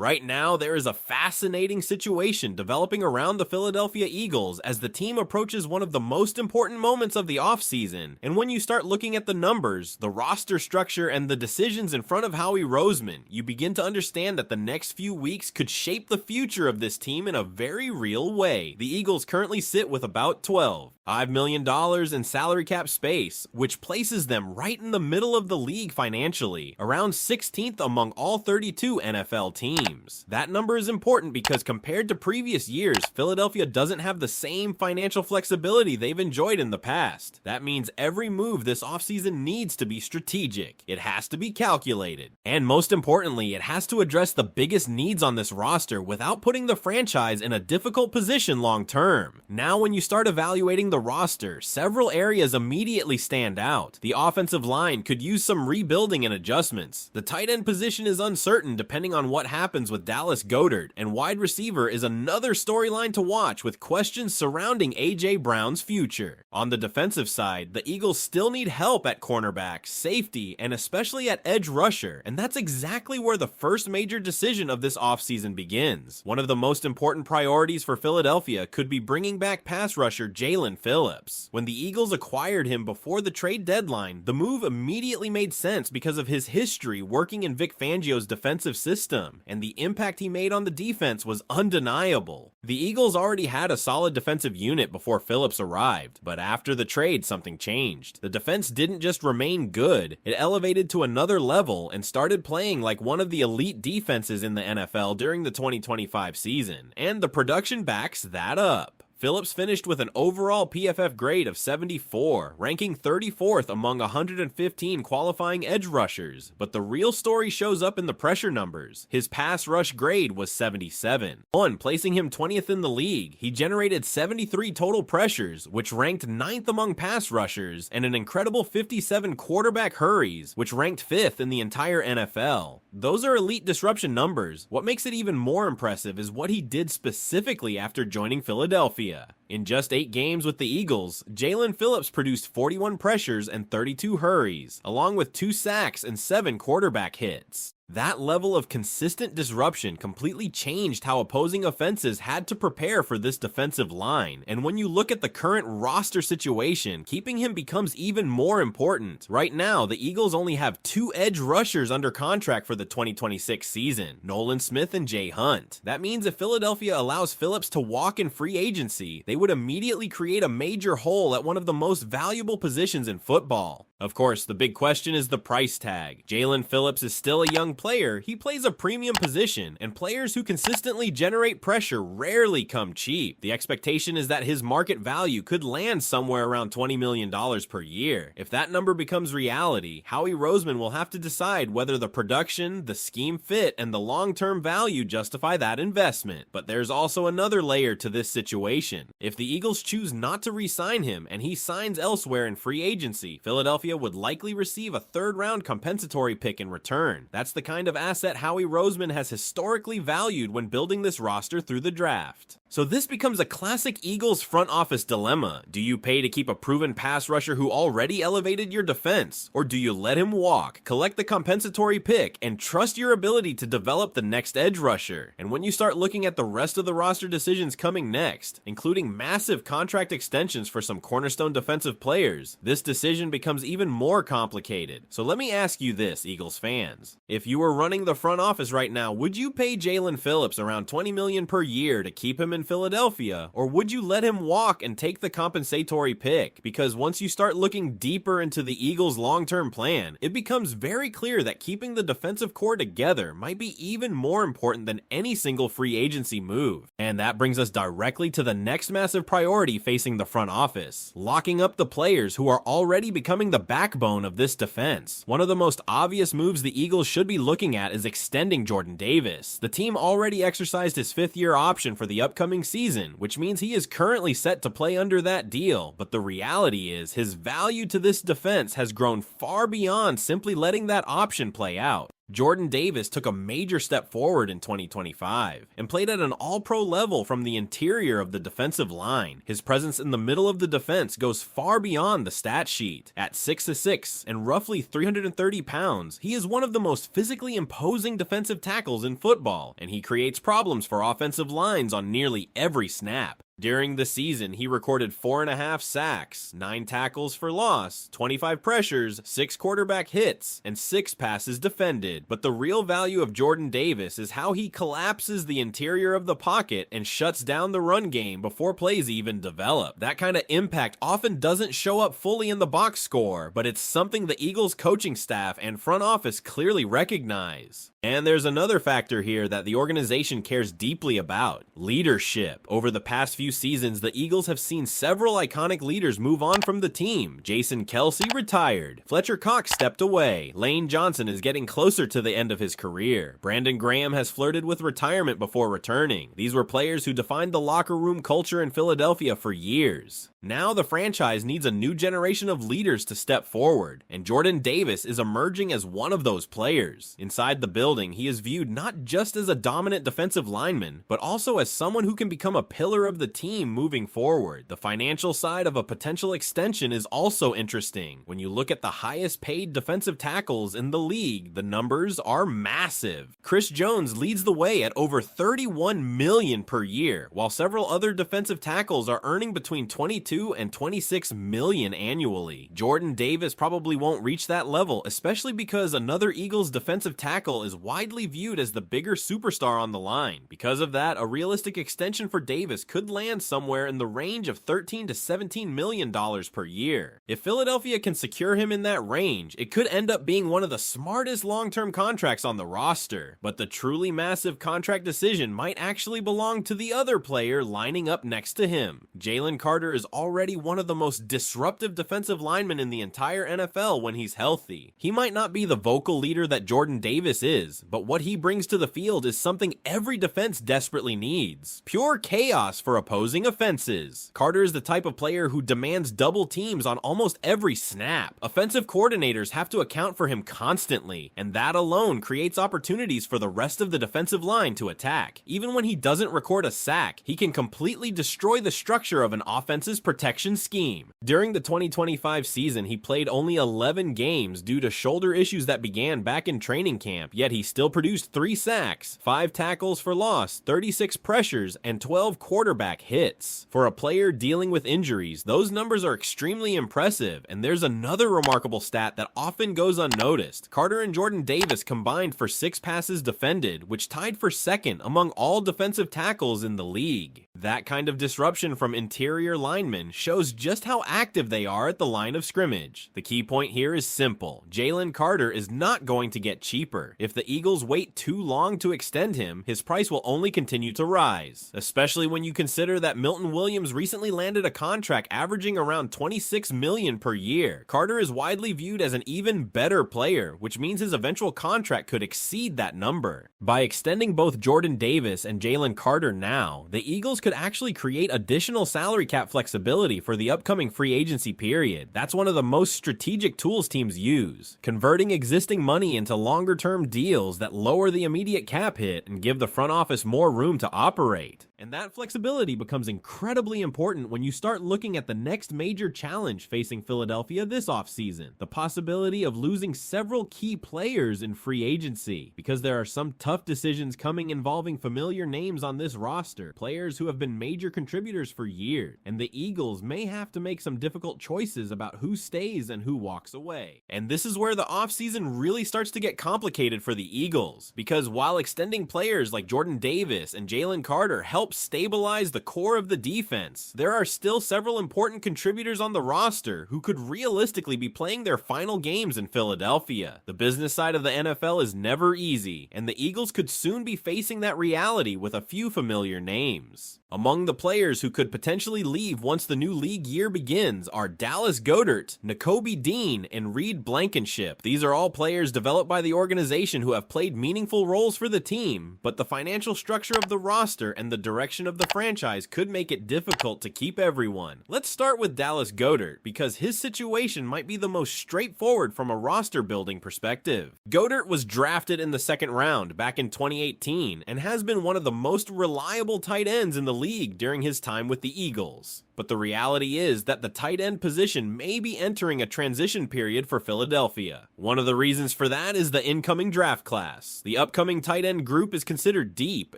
Right now, there is a fascinating situation developing around the Philadelphia Eagles as the team approaches one of the most important moments of the offseason. And when you start looking at the numbers, the roster structure, and the decisions in front of Howie Roseman, you begin to understand that the next few weeks could shape the future of this team in a very real way. The Eagles currently sit with about $5 million in salary cap space, which places them right in the middle of the league financially, around 16th among all 32 NFL teams. That number is important because compared to previous years, Philadelphia doesn't have the same financial flexibility they've enjoyed in the past. That means every move this offseason needs to be strategic. It has to be calculated. And most importantly, it has to address the biggest needs on this roster without putting the franchise in a difficult position long term. Now when you start evaluating the roster, several areas immediately stand out. The offensive line could use some rebuilding and adjustments. The tight end position is uncertain depending on what happens with Dallas Goedert, and wide receiver is another storyline to watch with questions surrounding A.J. Brown's future. On the defensive side, the Eagles still need help at cornerback, safety, and especially at edge rusher, and that's exactly where the first major decision of this offseason begins. One of the most important priorities for Philadelphia could be bringing back pass rusher Jaylen Phillips. When the Eagles acquired him before the trade deadline, the move immediately made sense because of his history working in Vic Fangio's defensive system, and the impact he made on the defense was undeniable. The Eagles already had a solid defensive unit before Phillips arrived, but after the trade something changed. The defense didn't just remain good, it elevated to another level and started playing like one of the elite defenses in the NFL during the 2025 season, and the production backs that up. Phillips finished with an overall PFF grade of 74, ranking 34th among 115 qualifying edge rushers, but the real story shows up in the pressure numbers. His pass rush grade was 77, placing him 20th in the league. He generated 73 total pressures, which ranked 9th among pass rushers, and an incredible 57 quarterback hurries, which ranked 5th in the entire NFL. Those are elite disruption numbers. What makes it even more impressive is what he did specifically after joining Philadelphia. In just 8 games with the Eagles, Jaylen Phillips produced 41 pressures and 32 hurries, along with 2 sacks and 7 quarterback hits. That level of consistent disruption completely changed how opposing offenses had to prepare for this defensive line, and when you look at the current roster situation, keeping him becomes even more important. Right now, the Eagles only have 2 edge rushers under contract for the 2026 season, Nolan Smith and Jay Hunt. That means if Philadelphia allows Phillips to walk in free agency, they would immediately create a major hole at one of the most valuable positions in football. Of course, the big question is the price tag. Jaylen Phillips is still a young player, he plays a premium position, and players who consistently generate pressure rarely come cheap. The expectation is that his market value could land somewhere around $20 million per year. If that number becomes reality, Howie Roseman will have to decide whether the production, the scheme fit, and the long-term value justify that investment. But there's also another layer to this situation. If the Eagles choose not to re-sign him and he signs elsewhere in free agency, Philadelphia would likely receive a 3rd-round compensatory pick in return. That's the kind of asset Howie Roseman has historically valued when building this roster through the draft. So this becomes a classic Eagles front office dilemma. Do you pay to keep a proven pass rusher who already elevated your defense? Or do you let him walk, collect the compensatory pick, and trust your ability to develop the next edge rusher? And when you start looking at the rest of the roster decisions coming next, including massive contract extensions for some cornerstone defensive players, this decision becomes even more complicated. So let me ask you this, Eagles fans. If you were running the front office right now, would you pay Jaylen Phillips around $20 million per year to keep him in Philadelphia, or would you let him walk and take the compensatory pick? Because once you start looking deeper into the Eagles' long-term plan, it becomes very clear that keeping the defensive core together might be even more important than any single free agency move. And that brings us directly to the next massive priority facing the front office: locking up the players who are already becoming the backbone of this defense. One of the most obvious moves the Eagles should be looking at is extending Jordan Davis. The team already exercised his 5th-year option for the upcoming season, which means he is currently set to play under that deal, but the reality is his value to this defense has grown far beyond simply letting that option play out. Jordan Davis took a major step forward in 2025 and played at an all-pro level from the interior of the defensive line. His presence in the middle of the defense goes far beyond the stat sheet. At 6'6" and roughly 330 pounds, he is one of the most physically imposing defensive tackles in football, and he creates problems for offensive lines on nearly every snap. During the season, he recorded 4.5 sacks, 9 tackles for loss, 25 pressures, 6 quarterback hits, and 6 passes defended. But the real value of Jordan Davis is how he collapses the interior of the pocket and shuts down the run game before plays even develop. That kind of impact often doesn't show up fully in the box score, but it's something the Eagles coaching staff and front office clearly recognize. And there's another factor here that the organization cares deeply about: leadership. Over the past few seasons, the Eagles have seen several iconic leaders move on from the team. Jason Kelce retired. Fletcher Cox stepped away. Lane Johnson is getting closer to the end of his career. Brandon Graham has flirted with retirement before returning. These were players who defined the locker room culture in Philadelphia for years. Now the franchise needs a new generation of leaders to step forward, and Jordan Davis is emerging as one of those players. Inside the building, he is viewed not just as a dominant defensive lineman, but also as someone who can become a pillar of the team moving forward. The financial side of a potential extension is also interesting. When you look at the highest paid defensive tackles in the league, the numbers are massive. Chris Jones leads the way at over $31 million per year, while several other defensive tackles are earning between $22 and $26 million annually. Jordan Davis probably won't reach that level, especially because another Eagles defensive tackle is widely viewed as the bigger superstar on the line. Because of that, a realistic extension for Davis could land somewhere in the range of $13 to $17 million per year. If Philadelphia can secure him in that range, it could end up being one of the smartest long-term contracts on the roster. But the truly massive contract decision might actually belong to the other player lining up next to him. Jalen Carter is already one of the most disruptive defensive linemen in the entire NFL when he's healthy. He might not be the vocal leader that Jordan Davis is, but what he brings to the field is something every defense desperately needs: pure chaos for opposing offenses. Carter is the type of player who demands double teams on almost every snap. Offensive coordinators have to account for him constantly, and that alone creates opportunities for the rest of the defensive line to attack. Even when he doesn't record a sack, he can completely destroy the structure of an offense's protection scheme. During the 2025 season, he played only 11 games due to shoulder issues that began back in training camp, yet he still produced 3 sacks, 5 tackles for loss, 36 pressures, and 12 quarterback hits. For a player dealing with injuries, those numbers are extremely impressive, and there's another remarkable stat that often goes unnoticed. Carter and Jordan Davis combined for 6 passes defended, which tied for second among all defensive tackles in the league. That kind of disruption from interior linemen shows just how active they are at the line of scrimmage. The key point here is simple: Jalen Carter is not going to get cheaper. If the Eagles wait too long to extend him, his price will only continue to rise, especially when you consider that Milton Williams recently landed a contract averaging around $26 million per year. Carter is widely viewed as an even better player, which means his eventual contract could exceed that number. By extending both Jordan Davis and Jalen Carter now, the Eagles could actually create additional salary cap flexibility for the upcoming free agency period. That's one of the most strategic tools teams use, converting existing money into longer-term deals that lower the immediate cap hit and give the front office more room to operate. And that flexibility becomes incredibly important when you start looking at the next major challenge facing Philadelphia this offseason: the possibility of losing several key players in free agency, because there are some tough decisions coming involving familiar names on this roster, players who have been major contributors for years, and the Eagles may have to make some difficult choices about who stays and who walks away. And this is where the offseason really starts to get complicated for the Eagles, because while extending players like Jordan Davis and Jalen Carter help stabilize the core of the defense, there are still several important contributors on the roster who could realistically be playing their final games in Philadelphia. The business side of the NFL is never easy, and the Eagles could soon be facing that reality with a few familiar names. Among the players who could potentially leave once the new league year begins are Dallas Goedert, Nakobe Dean, and Reed Blankenship. These are all players developed by the organization who have played meaningful roles for the team, but the financial structure of the roster and the direction of the franchise could make it difficult to keep everyone. Let's start with Dallas Goedert, because his situation might be the most straightforward from a roster building perspective. Goedert was drafted in the second round back in 2018 and has been one of the most reliable tight ends in the league during his time with the Eagles. But the reality is that the tight end position may be entering a transition period for Philadelphia. One of the reasons for that is the incoming draft class. The upcoming tight end group is considered deep,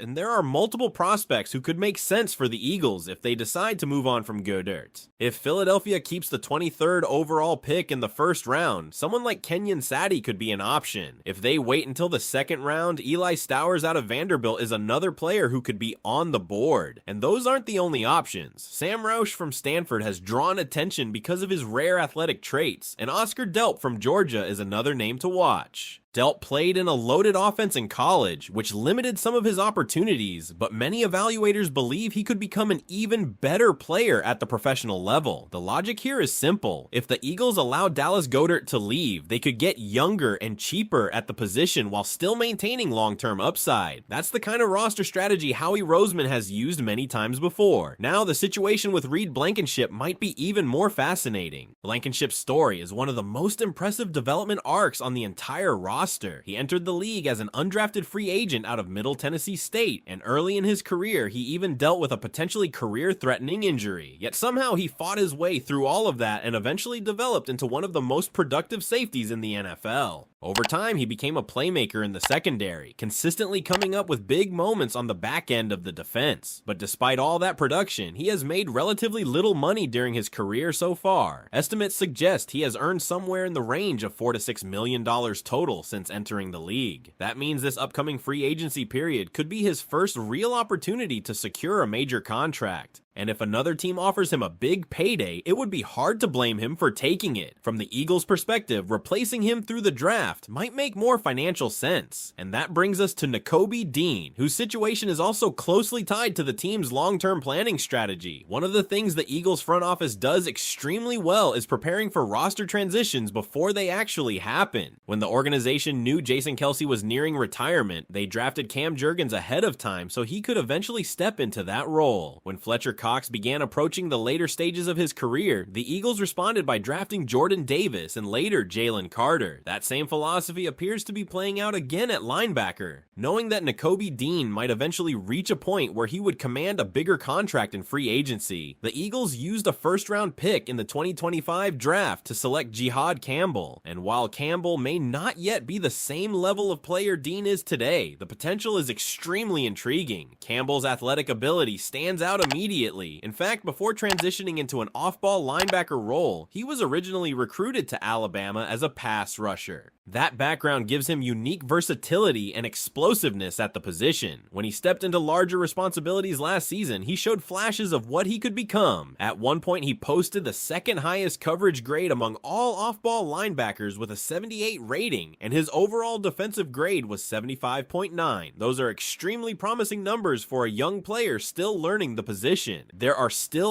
and there are multiple prospects who could make sense for the Eagles if they decide to move on from Goedert. If Philadelphia keeps the 23rd overall pick in the first round, someone like Kenyon Sadi could be an option. If they wait until the second round, Eli Stowers out of Vanderbilt is another player who could be on the board. And those aren't the only options. Sam Roush from Stanford has drawn attention because of his rare athletic traits, and Oscar Delp from Georgia is another name to watch. Delp played in a loaded offense in college, which limited some of his opportunities, but many evaluators believe he could become an even better player at the professional level. The logic here is simple. If the Eagles allow Dallas Goedert to leave, they could get younger and cheaper at the position while still maintaining long-term upside. That's the kind of roster strategy Howie Roseman has used many times before. Now, the situation with Reed Blankenship might be even more fascinating. Blankenship's story is one of the most impressive development arcs on the entire roster. He entered the league as an undrafted free agent out of Middle Tennessee State, and early in his career, he even dealt with a potentially career-threatening injury. Yet somehow he fought his way through all of that and eventually developed into one of the most productive safeties in the NFL. Over time, he became a playmaker in the secondary, consistently coming up with big moments on the back end of the defense. But despite all that production, he has made relatively little money during his career so far. Estimates suggest he has earned somewhere in the range of $4 to $6 million total since entering the league. That means this upcoming free agency period could be his first real opportunity to secure a major contract. And if another team offers him a big payday, it would be hard to blame him for taking it. From the Eagles' perspective, replacing him through the draft might make more financial sense. And that brings us to Nakobe Dean, whose situation is also closely tied to the team's long-term planning strategy. One of the things the Eagles front office does extremely well is preparing for roster transitions before they actually happen. When the organization knew Jason Kelce was nearing retirement, they drafted Cam Jurgens ahead of time so he could eventually step into that role. When Fletcher Cox began approaching the later stages of his career, the Eagles responded by drafting Jordan Davis and later Jalen Carter. That same philosophy appears to be playing out again at linebacker. Knowing that Nakobe Dean might eventually reach a point where he would command a bigger contract in free agency, the Eagles used a first-round pick in the 2025 draft to select Jihad Campbell. And while Campbell may not yet be the same level of player Dean is today, the potential is extremely intriguing. Campbell's athletic ability stands out immediately. In fact, before transitioning into an off-ball linebacker role, he was originally recruited to Alabama as a pass rusher. That background gives him unique versatility and explosiveness at the position. When he stepped into larger responsibilities last season, he showed flashes of what he could become. At one point, he posted the second highest coverage grade among all off-ball linebackers with a 78 rating, and his overall defensive grade was 75.9. Those are extremely promising numbers for a young player still learning the position. There are still